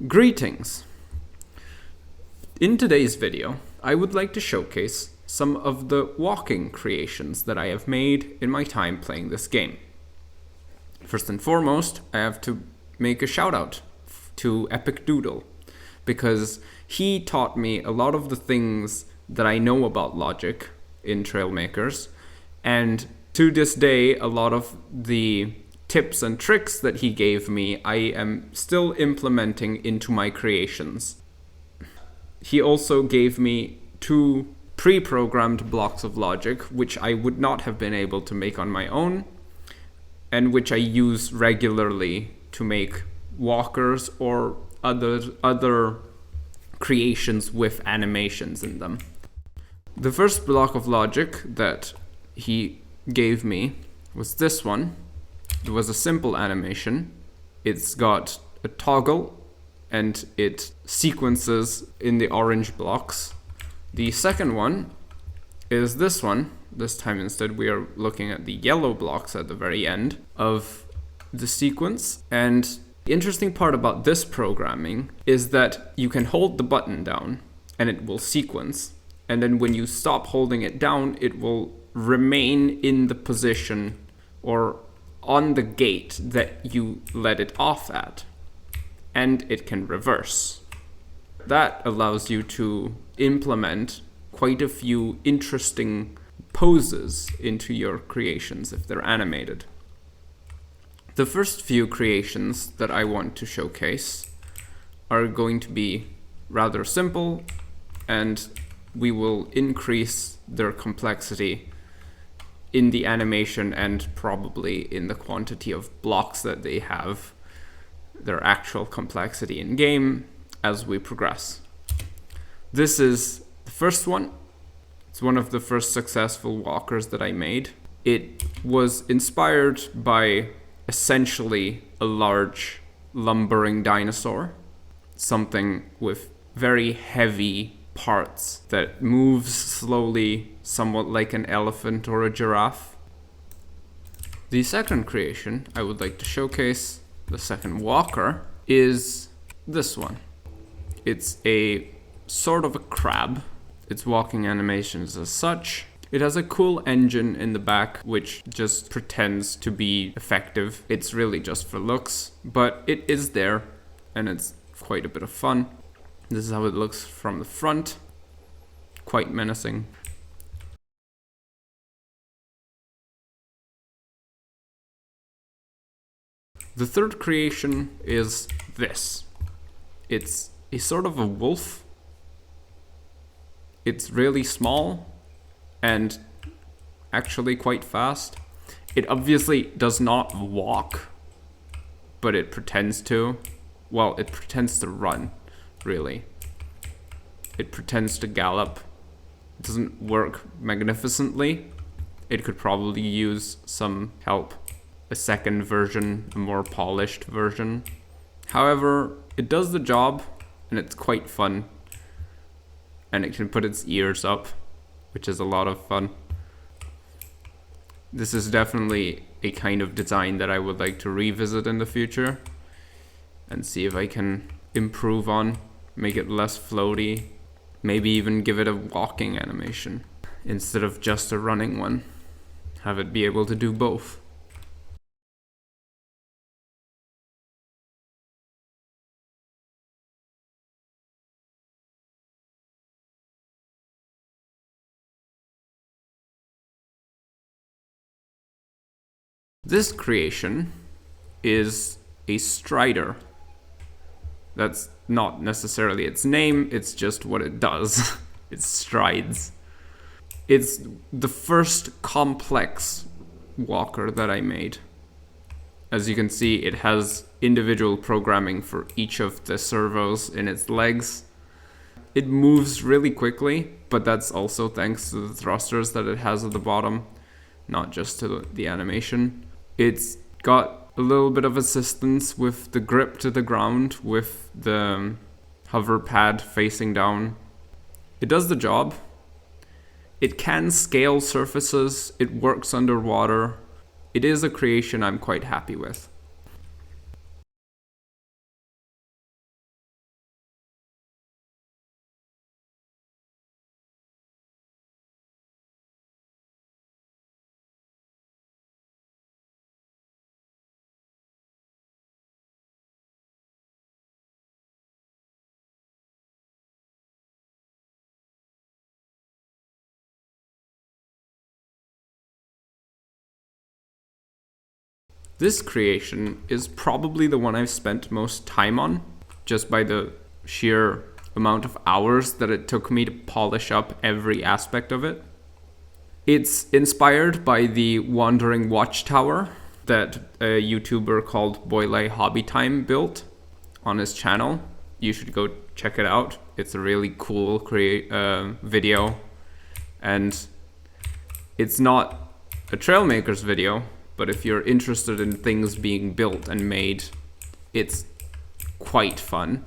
Greetings! In today's video, I would like to showcase some of the walking creations that I have made in my time playing this game. First and foremost, I have to make a shout out to Epic Doodle, because he taught me a lot of the things that I know about logic in Trailmakers, and to this day, a lot of the tips and tricks that he gave me, I am still implementing into my creations. He also gave me 2 pre-programmed blocks of logic, which I would not have been able to make on my own, and which I use regularly to make walkers or other creations with animations in them. The first block of logic that he gave me was this one. It was a simple animation. It's got a toggle and it sequences in the orange blocks. The second one is this one. This time instead we are looking at the yellow blocks at the very end of the sequence. And the interesting part about this programming is that you can hold the button down and it will sequence. And then when you stop holding it down, it will remain in the position or on the gate that you let it off at, and it can reverse. That allows you to implement quite a few interesting poses into your creations if they're animated. The first few creations that I want to showcase are going to be rather simple, and we will increase their complexity in the animation and probably in the quantity of blocks that they have, their actual complexity in game as we progress. This is the first one. It's one of the first successful walkers that I made. It was inspired by essentially a large lumbering dinosaur, something with very heavy parts that moves slowly, somewhat like an elephant or a giraffe. The second creation I would like to showcase, the second walker, is this one. It's a sort of a crab. Its walking animation is as such. It has a cool engine in the back which just pretends to be effective. It's really just for looks, but it is there and it's quite a bit of fun. This is how it looks from the front. Quite menacing. The third creation is this. It's a sort of a wolf. It's really small and actually quite fast. It obviously does not walk, but it pretends to. Well, it pretends to run, really. It pretends to gallop. It doesn't work magnificently. It could probably use some help. A second version, a more polished version. However, it does the job and it's quite fun. And it can put its ears up, which is a lot of fun. This is definitely a kind of design that I would like to revisit in the future and see if I can improve on, make it less floaty, maybe even give it a walking animation instead of just a running one. Have it be able to do both. This creation is a strider. That's not necessarily its name, it's just what it does. It strides. It's the first complex walker that I made. As you can see, it has individual programming for each of the servos in its legs. It moves really quickly, but that's also thanks to the thrusters that it has at the bottom, not just to the animation. It's got a little bit of assistance with the grip to the ground with the hover pad facing down. It does the job. It can scale surfaces. It works underwater. It is a creation I'm quite happy with. This creation is probably the one I've spent most time on, just by the sheer amount of hours that it took me to polish up every aspect of it. It's inspired by the Wandering Watchtower that a YouTuber called Boyle Hobby Time built on his channel. You should go check it out. It's a really cool video, and it's not a Trailmakers video, but if you're interested in things being built and made, it's quite fun.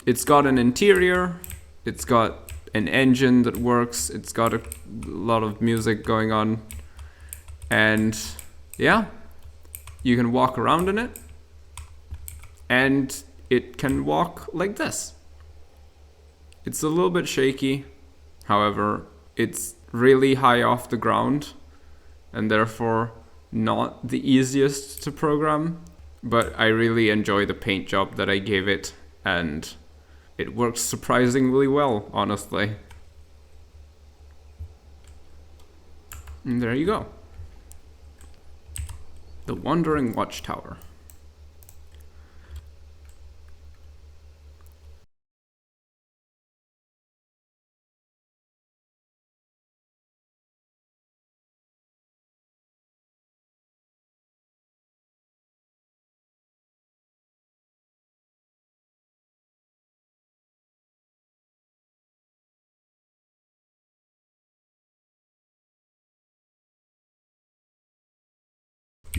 It's got an interior, it's got an engine that works, it's got a lot of music going on, and yeah, you can walk around in it, and it can walk like this. It's a little bit shaky, however, it's really high off the ground, and therefore not the easiest to program, but I really enjoy the paint job that I gave it, and it works surprisingly well, honestly. And there you go. The Wandering Watchtower.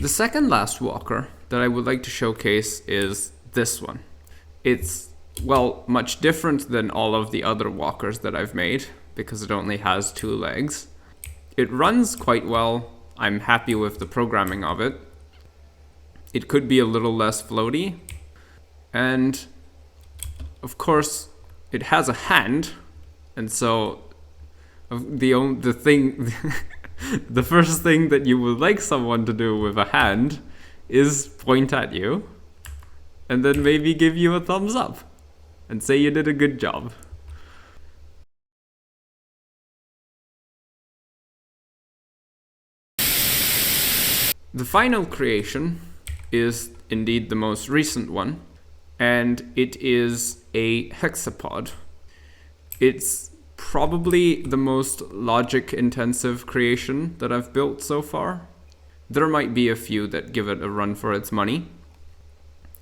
The second last walker that I would like to showcase is this one. It's, well, much different than all of the other walkers that I've made because it only has 2 legs. It runs quite well. I'm happy with the programming of it. It could be a little less floaty. And of course, it has a hand. And so the thing the first thing that you would like someone to do with a hand is point at you and then maybe give you a thumbs up and say you did a good job. The final creation is indeed the most recent one, and it is a hexapod. It's probably the most logic-intensive creation that I've built so far. There might be a few that give it a run for its money.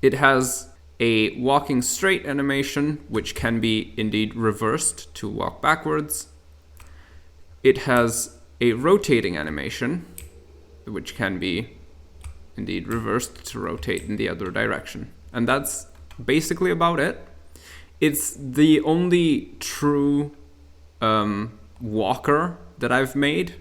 It has a walking straight animation, which can be indeed reversed to walk backwards. It has a rotating animation, which can be indeed reversed to rotate in the other direction. And that's basically about it. It's the only true walker that I've made,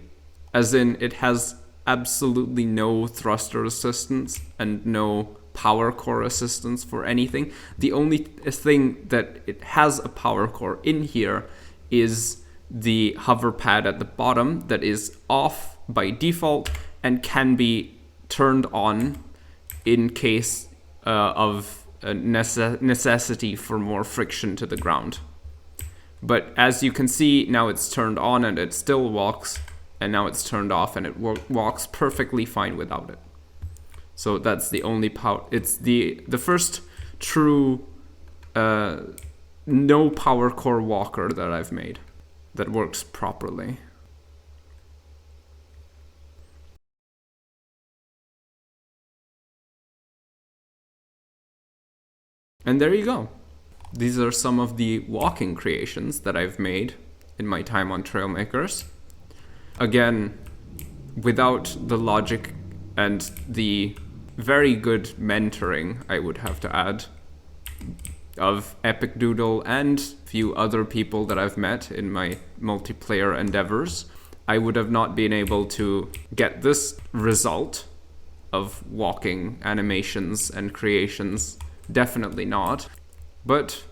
as in it has absolutely no thruster assistance and no power core assistance for anything. The only thing that it has a power core in here is the hover pad at the bottom that is off by default and can be turned on in case of a necessity for more friction to the ground. But as you can see, now it's turned on and it still walks, and now it's turned off and it walks perfectly fine without it. So that's the only power. It's the first true no power core walker that I've made that works properly. And there you go. These are some of the walking creations that I've made in my time on Trailmakers. Again, without the logic and the very good mentoring, I would have to add, of Epic Doodle and a few other people that I've met in my multiplayer endeavors, I would have not been able to get this result of walking animations and creations. Definitely not. But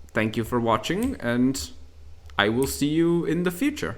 thank you for watching, and I will see you in the future.